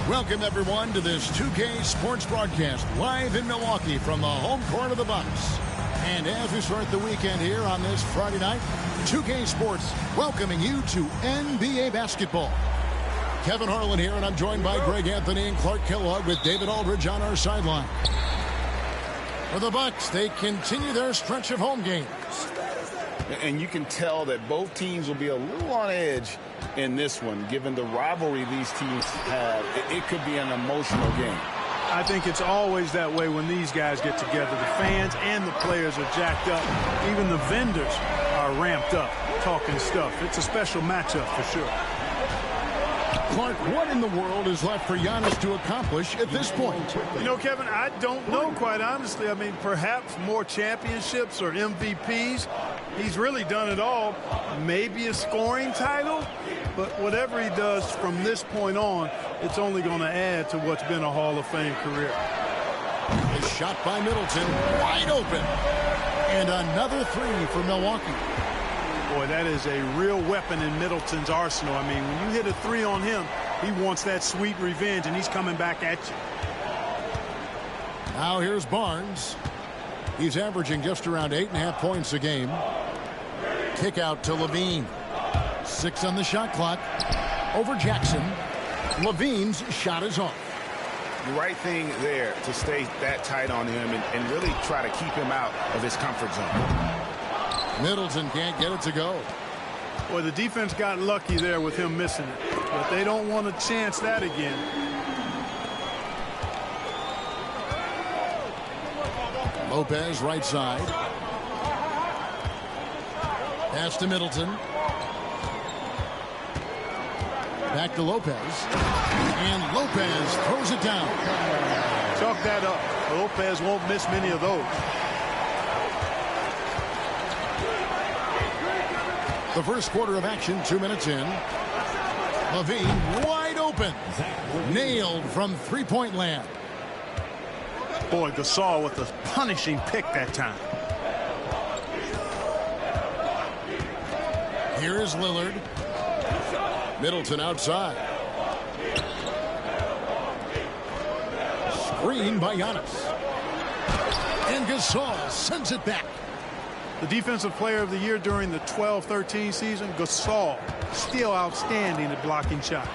Welcome, everyone, to this 2K Sports broadcast live in Milwaukee from the home court of the Bucks. And as we start the weekend here on this Friday night, 2K Sports welcoming you to NBA basketball. Kevin Harlan here, and I'm joined by Greg Anthony and Clark Kellogg with David Aldridge on our sideline. For the Bucks, they continue their stretch of home games. And you can tell that both teams will be a little on edge in this one, given the rivalry these teams have. It could be an emotional game. I think it's always that way when these guys get together. The fans and the players are jacked up. Even the vendors are ramped up, talking stuff. It's a special matchup for sure. Clark, what in the world is left for Giannis to accomplish at this point? You know, Kevin, I don't know, quite honestly. I mean, perhaps more championships or MVPs. He's really done it all. Maybe a scoring title, but whatever he does from this point on, it's only going to add to what's been a Hall of Fame career. A shot by Middleton, wide open. And another three for Milwaukee. Boy, that is a real weapon in Middleton's arsenal. I mean, when you hit a three on him, he wants that sweet revenge, and he's coming back at you. Now here's Barnes. He's averaging just around 8.5 points a game. Kick out to Levine. 6 on the shot clock. Over Jackson. Levine's shot is off. The right thing there to stay that tight on him and really try to keep him out of his comfort zone. Middleton can't get it to go. Boy, the defense got lucky there with him missing it, but they don't want to chance that again. Lopez right side. Pass to Middleton. Back to Lopez. And Lopez throws it down. Chalk that up. Lopez won't miss many of those. The first quarter of action, 2 minutes in. Levine wide open. Nailed from three-point land. Boy, Gasol with a punishing pick that time. Here is Lillard. Middleton outside. Screen by Giannis. And Gasol sends it back. The Defensive Player of the Year during the 12-13 season, Gasol, still outstanding at blocking shots.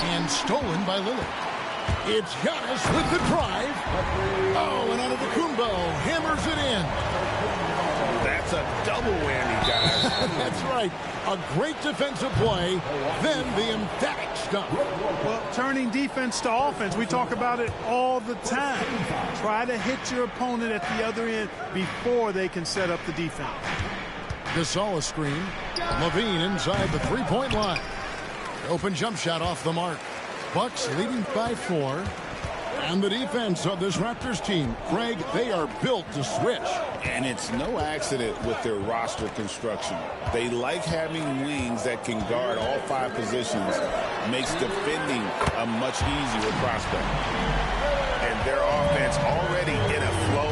And stolen by Lillard. It's Giannis with the drive. Oh, and Antetokounmpo hammers it in. That's a double whammy, guys. That's right. A great defensive play, then the emphatic stop. Well, turning defense to offense, we talk about it all the time. Try to hit your opponent at the other end before they can set up the defense. Gasol a screen. Levine inside the three-point line. Open jump shot off the mark. Bucks leading by 4. And the defense of this Raptors team, Greg, they are built to switch. And it's no accident with their roster construction. They like having wings that can guard all 5 positions. Makes defending a much easier prospect. And their offense already in a flow.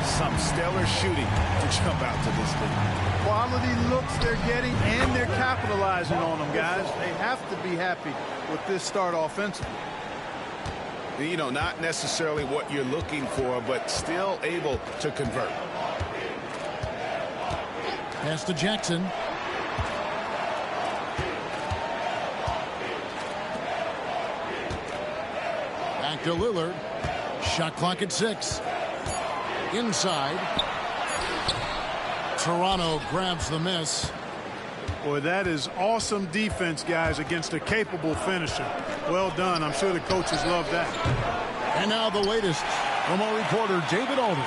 Some stellar shooting to jump out to this league. Quality looks they're getting, and they're capitalizing on them, guys. They have to be happy with this start offensively. You know, not necessarily what you're looking for, but still able to convert. Pass to Jackson. Back to Lillard. Shot clock at 6. Inside. Toronto grabs the miss. Boy, that is awesome defense, guys, against a capable finisher. Well done. I'm sure the coaches love that. And now the latest from our reporter, David Aldridge.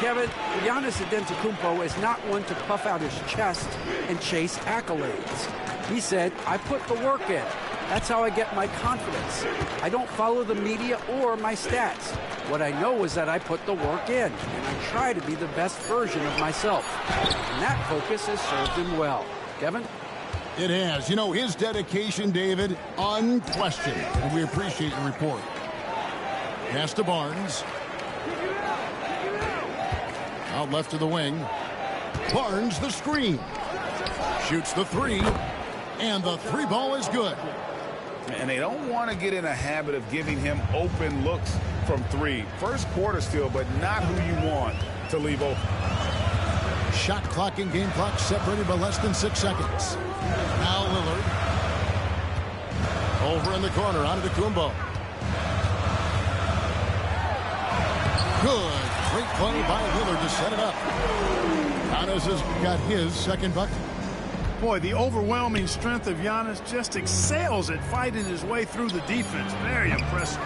Kevin, Giannis Antetokounmpo is not one to puff out his chest and chase accolades. He said, I put the work in. That's how I get my confidence. I don't follow the media or my stats. What I know is that I put the work in, and I try to be the best version of myself. And that focus has served him well. Kevin? It has. You know, his dedication, David, unquestioned. And we appreciate your report. Pass to Barnes. Out left to the wing. Barnes the screen. Shoots the three. And the three ball is good. And they don't want to get in a habit of giving him open looks from three. First quarter still, but not who you want to leave open. Shot clock and game clock separated by less than 6 seconds. Now Lillard. Over in the corner, Antetokounmpo. Good. Great play by Lillard to set it up. Giannis has got his second bucket. Boy, the overwhelming strength of Giannis just excels at fighting his way through the defense. Very impressive.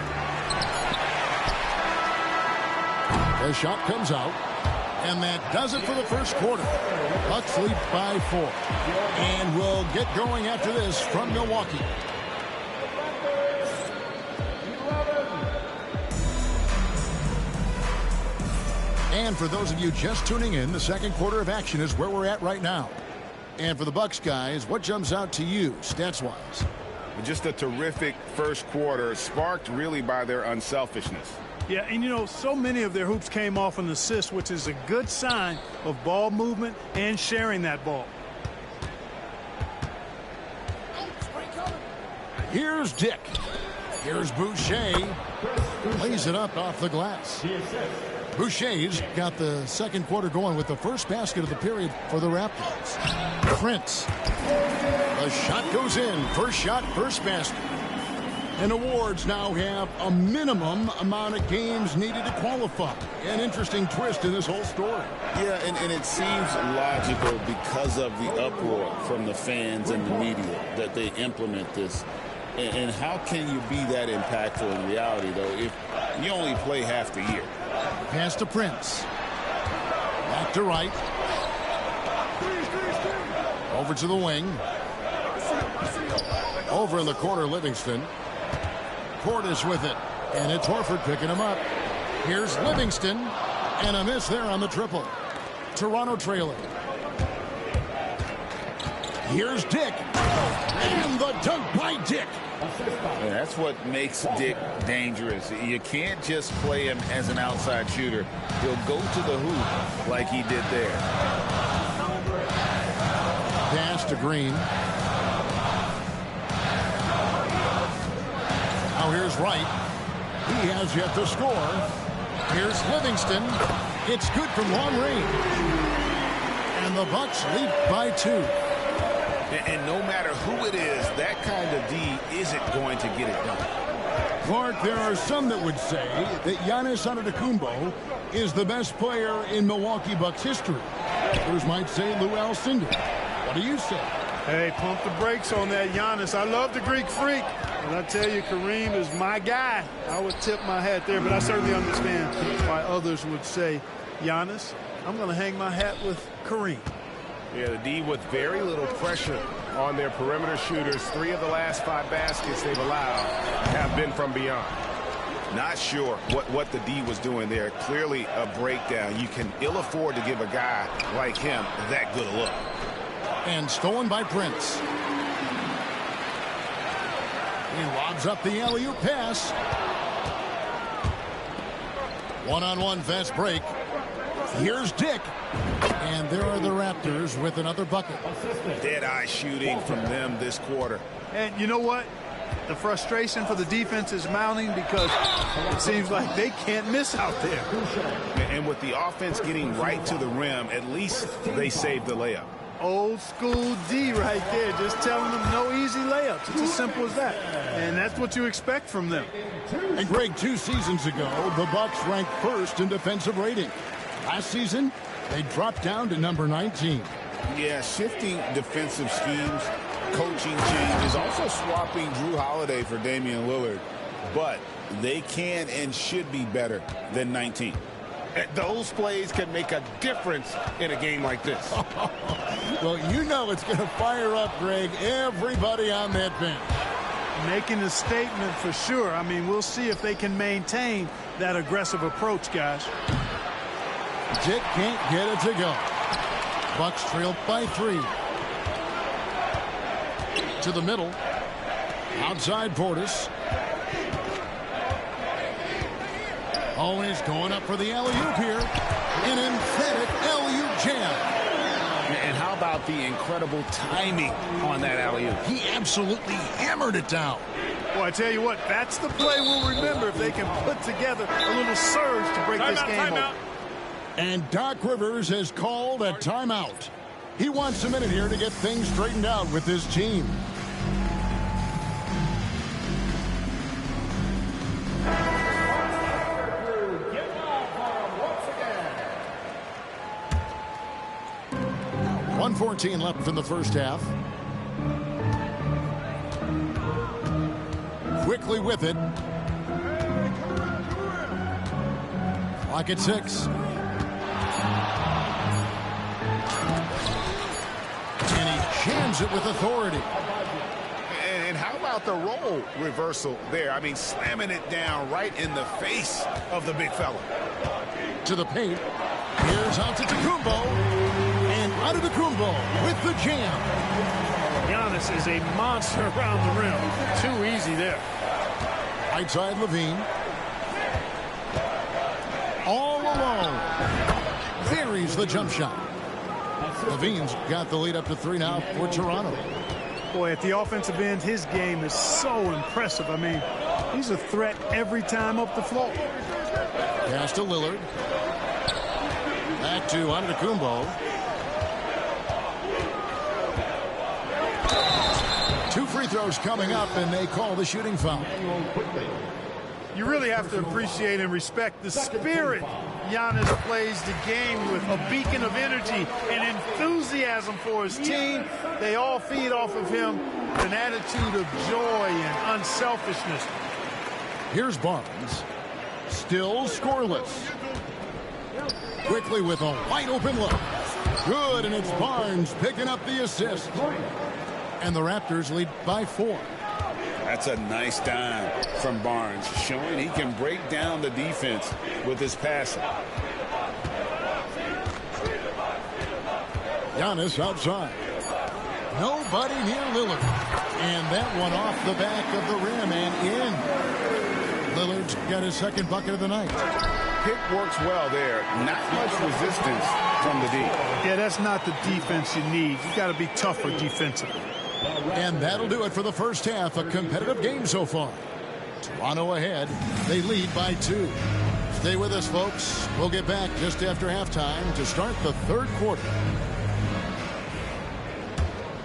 The shot comes out. And that does it for the first quarter. Bucks lead by 4. And we'll get going after this from Milwaukee. And for those of you just tuning in, the second quarter of action is where we're at right now. And for the Bucks guys, what jumps out to you stats-wise? Just a terrific first quarter, sparked really by their unselfishness. Yeah, and you know, so many of their hoops came off an assist, which is a good sign of ball movement and sharing that ball. Here's Dick. Here's Boucher. Lays it up off the glass. Boucher's got the second quarter going with the first basket of the period for the Raptors. Prince. The shot goes in. First shot, first basket. And awards now have a minimum amount of games needed to qualify. An interesting twist in this whole story. Yeah, and it seems logical because of the uproar from the fans and the media that they implement this. And how can you be that impactful in reality, though, if you only play half the year? Pass to Prince. Back to right. Over to the wing. Over in the corner, Livingston. Portis with it. And it's Horford picking him up. Here's Livingston. And a miss there on the triple. Toronto trailing. Here's Dick. And the dunk by Dick. Yeah, that's what makes Dick dangerous. You can't just play him as an outside shooter. He'll go to the hoop like he did there. Pass to Green. Now here's Wright. He has yet to score. Here's Livingston. It's good from long range. And the Bucks lead by 2. And no matter who it is, that kind of D isn't going to get it done. Clark, there are some that would say that Giannis Antetokounmpo is the best player in Milwaukee Bucks history. Others might say Lou Alcindor. What do you say? Hey, pump the brakes on that Giannis. I love the Greek Freak. And I tell you, Kareem is my guy. I would tip my hat there, but I certainly understand why others would say Giannis. I'm going to hang my hat with Kareem. Yeah, the D with very little pressure on their perimeter shooters. 3 of the last 5 baskets they've allowed have been from beyond. Not sure what the D was doing there. Clearly a breakdown. You can ill afford to give a guy like him that good a look. And stolen by Prince. He lobs up the alley-oop pass. One-on-one fast break. Here's Dick. And there are the Raptors with another bucket. Dead-eye shooting from them this quarter. And you know what? The frustration for the defense is mounting because it seems like they can't miss out there. And with the offense getting right to the rim, at least they saved the layup. Old school D right there, just telling them no easy layups. It's as simple as that. And that's what you expect from them. And Greg, 2 seasons ago, the Bucks ranked first in defensive rating. Last season, they dropped down to number 19. Yeah, shifting defensive schemes, coaching changes, also swapping Drew Holiday for Damian Lillard. But they can and should be better than 19. Those plays can make a difference in a game like this. Well, you know it's going to fire up, Greg, everybody on that bench. Making a statement for sure. I mean, we'll see if they can maintain that aggressive approach, guys. Dick can't get it to go. Bucks trailed by 3. To the middle. Outside Portis. Always going up for the alley-oop here. An emphatic alley-oop jam. And how about the incredible timing on that alley-oop? He absolutely hammered it down. Well, I tell you what, that's the play we'll remember if they can put together a little surge to break this game open. And Doc Rivers has called a timeout. He wants a minute here to get things straightened out with his team. .114 left in the first half. Quickly with it. Clock at 6. And he jams it with authority. And how about the role reversal there? I mean, slamming it down right in the face of the big fella. To the paint. Here's Antetokounmpo. And Antetokounmpo with the jam. Giannis is a monster around the rim. Too easy there. Right side, Levine. All alone. Varies the jump shot. Levine's got the lead up to 3 now for Toronto. Boy, at the offensive end, his game is so impressive. I mean, he's a threat every time up the floor. Pass to Lillard. Back to Antetokounmpo. 2 free throws coming up, and they call the shooting foul. You really have to appreciate and respect the spirit Giannis plays the game with. A beacon of energy and enthusiasm for his team. They all feed off of him. An attitude of joy and unselfishness. Here's Barnes. Still scoreless. Quickly with a wide open look. Good, and it's Barnes picking up the assist. And the Raptors lead by 4. That's a nice dime from Barnes, showing he can break down the defense with his passing. Giannis outside. Nobody near Lillard. And that one off the back of the rim and in. Lillard's got his second bucket of the night. Pick works well there. Not much resistance from the D. Yeah, that's not the defense you need. You got to be tougher defensively. And that'll do it for the first half. A competitive game so far. Toronto ahead. They lead by 2. Stay with us, folks. We'll get back just after halftime to start the third quarter.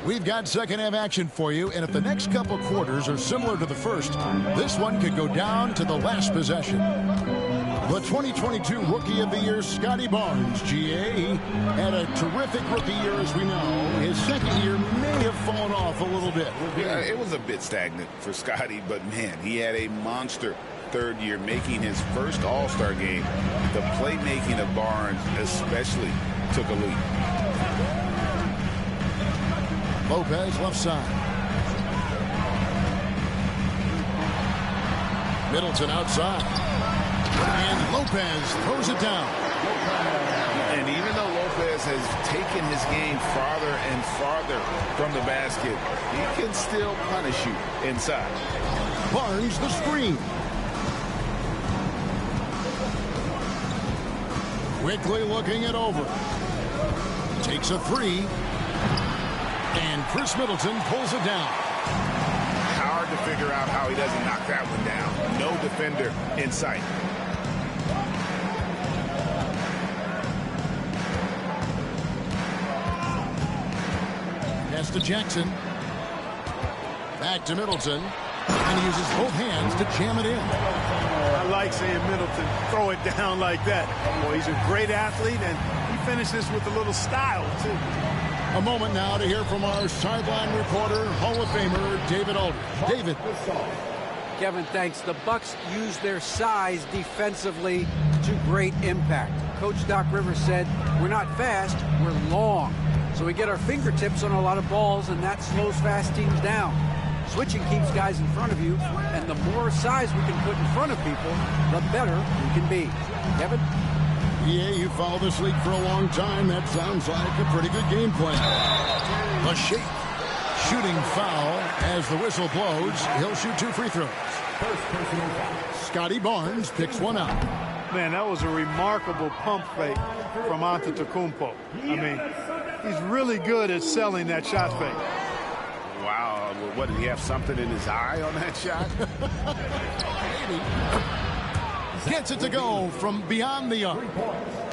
We've got second half action for you, and if the next couple quarters are similar to the first, this one could go down to the last possession. The 2022 Rookie of the Year, Scotty Barnes, GA, had a terrific rookie year, as we know. His second year may have fallen off a little bit. Yeah, it was a bit stagnant for Scotty, but man, he had a monster third year, making his first All-Star game. The playmaking of Barnes especially took a leap. Lopez left side. Middleton outside. And Lopez throws it down. And even though Lopez has taken his game farther and farther from the basket, he can still punish you inside. Barnes the screen. Quickly looking it over. Takes a 3. And Chris Middleton pulls it down. Hard to figure out how he doesn't knock that one down. No defender in sight. Pass to Jackson. Back to Middleton. And he uses both hands to jam it in. I like seeing Middleton throw it down like that. Boy, he's a great athlete, and he finishes with a little style, too. A moment now to hear from our sideline reporter, Hall of Famer David Aldridge. David. Kevin, thanks. The Bucks use their size defensively to great impact. Coach Doc Rivers said, we're not fast, we're long. So we get our fingertips on a lot of balls, and that slows fast teams down. Switching keeps guys in front of you, and the more size we can put in front of people, the better we can be. Kevin? Yeah, you follow this league for a long time. That sounds like a pretty good game plan. A shake. Shooting foul as the whistle blows. He'll shoot 2 free throws. First personal foul. Scotty Barnes picks one out. Man, that was a remarkable pump fake from Antetokounmpo. I mean, He's really good at selling that shot fake. Wow, what, did he have something in his eye on that shot? Maybe. Gets it to go from beyond the arc.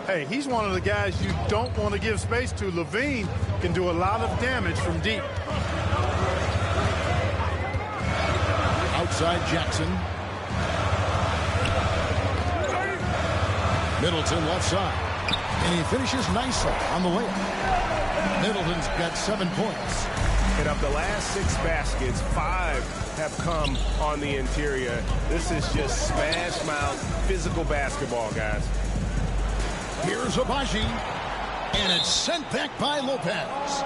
Hey, he's one of the guys you don't want to give space to. Levine can do a lot of damage from deep. Outside Jackson. Middleton left side. And he finishes nicely on the layup. Middleton's got 7 points. And of the last 6 baskets, 5 have come on the interior. This is just smash mouth physical basketball, guys. Here's Abaji. And it's sent back by Lopez.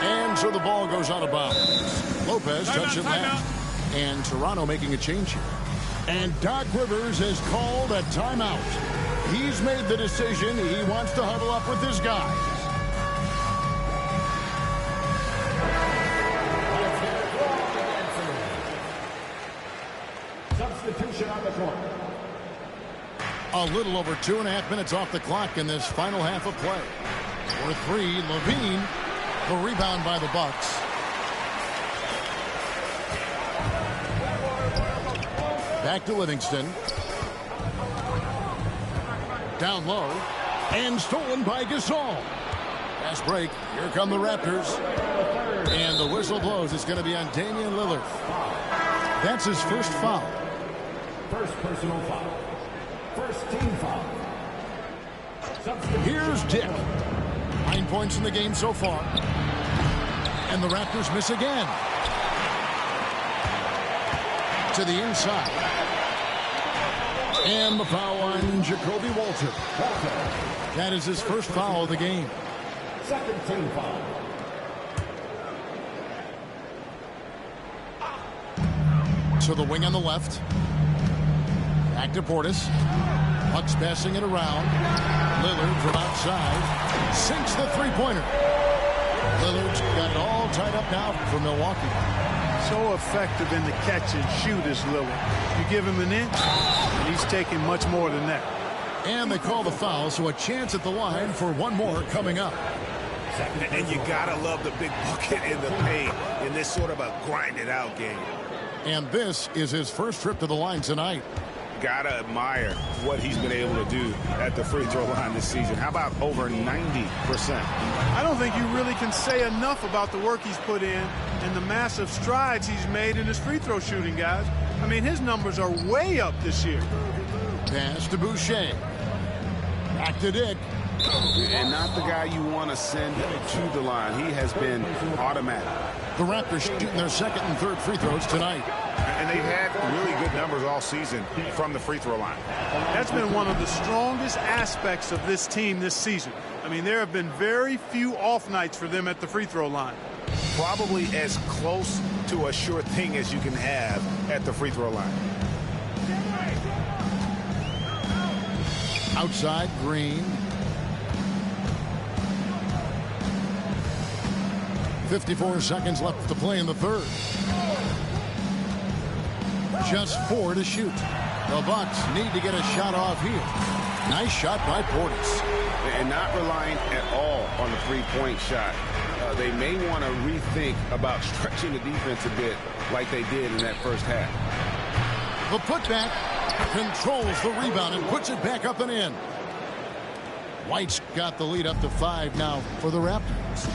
And so the ball goes out of bounds. Lopez touched it last. And Toronto making a change here. And Doc Rivers has called a timeout. He's made the decision. He wants to huddle up with his guys. Substitution on the court. A little over 2.5 minutes off the clock in this final half of play. For 3, Levine. The rebound by the Bucks. Back to Livingston. Down low. And stolen by Gasol. Fast break. Here come the Raptors. And the whistle blows. It's going to be on Damian Lillard. That's his first foul. First personal foul. First team foul. Here's Dick. 9 points in the game so far. And the Raptors miss again. To the inside. And the foul on Jacoby Walter. That is his first foul of the game. Second team foul. To the wing on the left. Back to Portis. Bucks passing it around. Lillard from outside. Sinks the three-pointer. Lillard's got it all tied up now for Milwaukee. So effective in the catch and shoot is Lillard. You give him an inch, and he's taking much more than that. And they call the foul, so a chance at the line for one more coming up. And you gotta love the big bucket in the paint in this sort of a grind-it-out game. And this is his first trip to the line tonight. Gotta admire what he's been able to do at the free throw line this season. How about over 90%? I don't think you really can say enough about the work he's put in and the massive strides he's made in his free throw shooting, guys. I mean, his numbers are way up this year. Pass to Boucher. Back to Dick. And not the guy you want to send to the line. He has been automatic. The Raptors shooting their second and third free throws tonight. And they've had really good numbers all season from the free throw line. That's been one of the strongest aspects of this team this season. I mean, there have been very few off nights for them at the free throw line. Probably as close to a sure thing as you can have at the free throw line. Outside, Green. 54 seconds left to play in the third. Just 4 to shoot. The Bucks need to get a shot off here. Nice shot by Portis. And not relying at all on the three-point shot. They may want to rethink about stretching the defense a bit like they did in that first half. The putback controls the rebound and puts it back up and in. White's got the lead up to 5 now for the Raptors.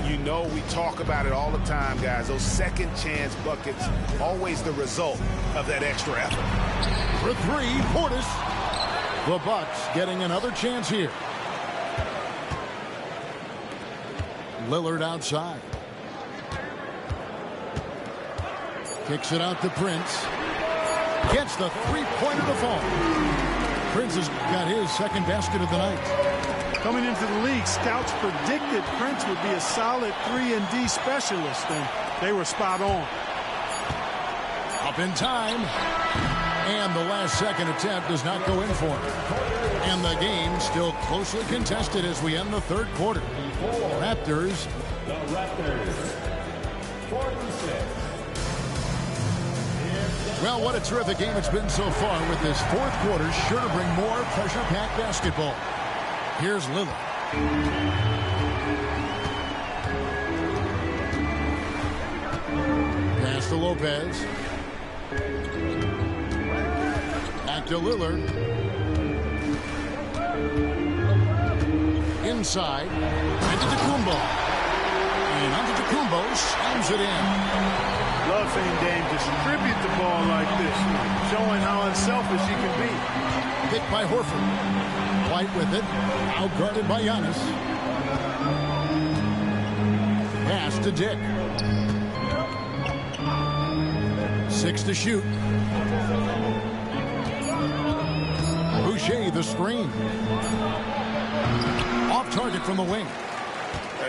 You know, we talk about it all the time, guys. Those second chance buckets, always the result of that extra effort. For 3, Portis. The Bucks getting another chance here. Lillard outside. Kicks it out to Prince. Gets the three-pointer to fall. Prince has got his second basket of the night. Coming into the league, scouts predicted Prince would be a solid 3-and-D specialist, and they were spot on. Up in time. And the last second attempt does not go in for him. And the game still closely contested as we end the third quarter. Raptors. The Raptors. 46. Well, what a terrific game it's been so far, with this fourth quarter sure to bring more pressure-packed basketball. Here's Lillard. Lopez. Back to Lillard. Inside. Antetokounmpo. And Antetokounmpo slams it in. Love seeing Dame distribute the ball like this, showing how unselfish he can be. Picked by Horford. White with it. Outguarded by Giannis. Pass to Dick. 6 to shoot. Boucher the screen. Off target from the wing.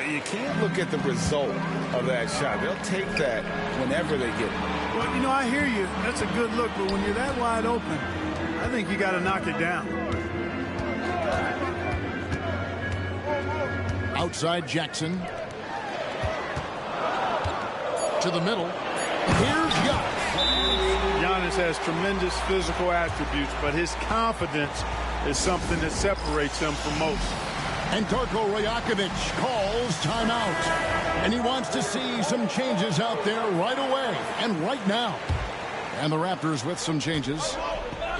You can't look at the result of that shot. They'll take that whenever they get it. Well, you know, I hear you. That's a good look, but when you're that wide open, I think you got to knock it down. Outside Jackson. To the middle. Here's Giannis. Giannis has tremendous physical attributes, but his confidence is something that separates him from most. And Darko Rajakovic calls timeout. And he wants to see some changes out there right away and right now. And the Raptors with some changes.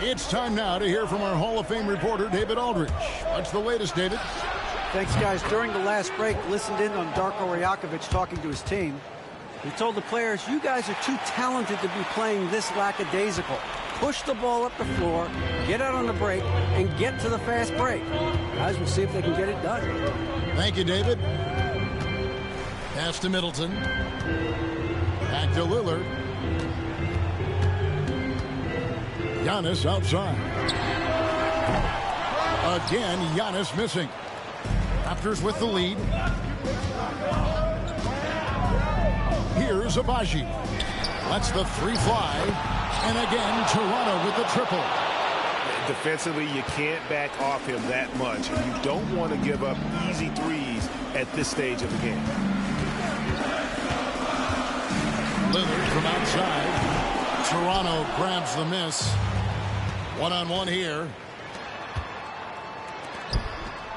It's time now to hear from our Hall of Fame reporter, David Aldridge. What's the latest, David? Thanks, guys. During the last break, listened in on Darko Rajakovic talking to his team. He told the players, you guys are too talented to be playing this lackadaisical. Push the ball up the floor, get out on the break, and get to the fast break. Guys will see if they can get it done. Thank you, David. Pass to Middleton. Back to Lillard. Giannis outside. Again, Giannis missing. Raptors with the lead. Here's Abaji. Lets the three fly. And again, Toronto with the triple. Defensively, you can't back off him that much. You don't want to give up easy threes at this stage of the game. Lillard from outside. Toronto grabs the miss. One-on-one here.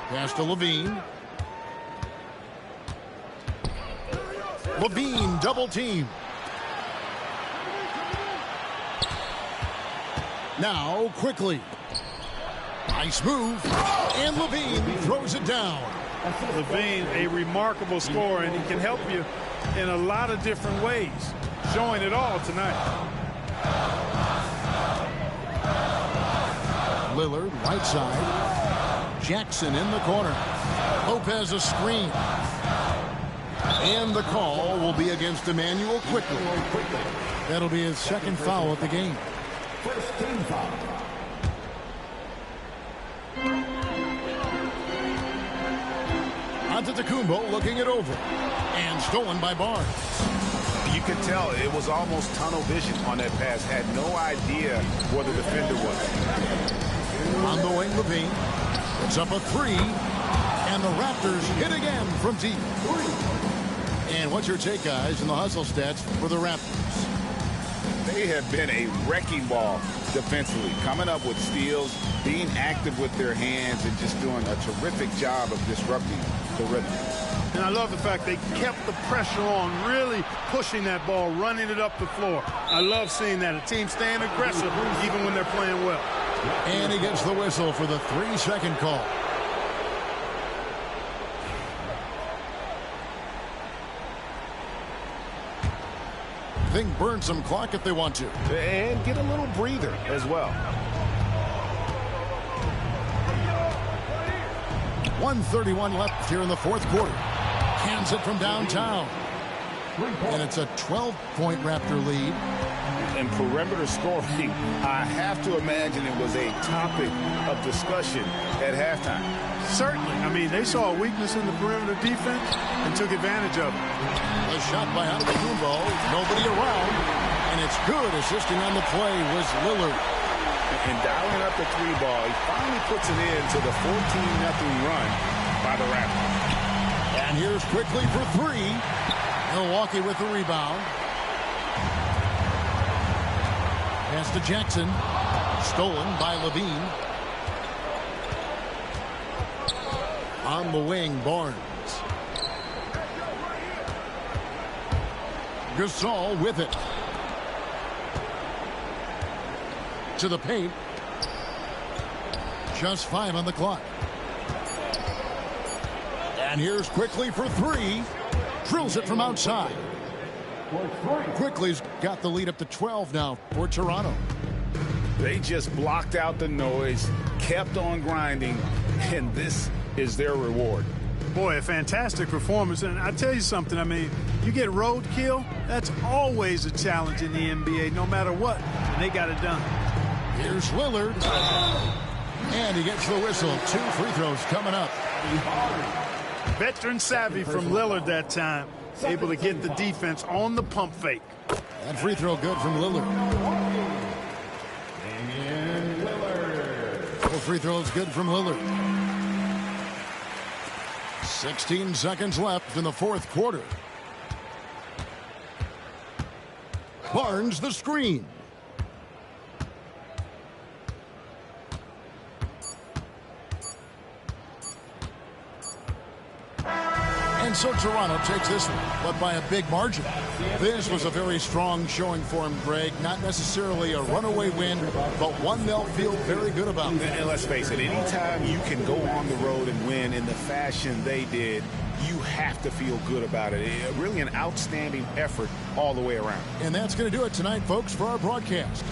Pass to Levine. Levine double team. Now quickly. Nice move. And Levine throws it down. Levine, a remarkable scorer, and he can help you in a lot of different ways. Showing it all tonight. Lillard right side. Jackson in the corner. Lopez a screen. And the call will be against Emmanuel quickly. That'll be his second foul of the game. First team foul. Antetokounmpo looking it over. And stolen by Barnes. You could tell it was almost tunnel vision on that pass. Had no idea where the defender was. On the wing, Levine. It's up a three. And the Raptors hit again from deep. And what's your take, guys, in the hustle stats for the Raptors? They have been a wrecking ball defensively, coming up with steals, being active with their hands, and just doing a terrific job of disrupting the rhythm. And I love the fact they kept the pressure on, really pushing that ball, running it up the floor. I love seeing that. A team staying aggressive even when they're playing well. And he gets the whistle for the 3-second call. They can burn some clock if they want to. And get a little breather as well. 1:31 left here in the fourth quarter. Hands it from downtown. And it's a 12-point Raptor lead. And perimeter scoring, I have to imagine it was a topic of discussion at halftime. Certainly. I mean, they saw a weakness in the perimeter defense and took advantage of it. A shot by Antetokounmpo. Nobody around. And it's good. Assisting on the play was Lillard. And dialing up the three ball, he finally puts it into the 14-0 run by the Raptors. And here's quickly for three. Milwaukee with the rebound. Pass to Jackson. Stolen by Levine. On the wing, Barnes. Gasol with it. to the paint. Just 5 on the clock. And here's Quickly for 3. Drills it from outside. Quickly's got the lead up to 12 now for Toronto. They just blocked out the noise, kept on grinding, and this is their reward. Boy, a fantastic performance. And I tell you something, I mean, you get roadkill, that's always a challenge in the NBA, no matter what. And they got it done. Here's Lillard. And he gets the whistle. 2 free throws coming up. Veteran savvy from Lillard that time. Able to get the defense on the pump fake. That free throw good from Lillard. Full free throws good from Lillard. 16 seconds left in the fourth quarter. Barnes the screen. And so Toronto takes this one, but by a big margin. This was a very strong showing for him, Greg. Not necessarily a runaway win, but one they'll feel very good about. And let's face it, anytime you can go on the road and win in the fashion they did, you have to feel good about it. Really an outstanding effort all the way around. And that's going to do it tonight, folks, for our broadcast.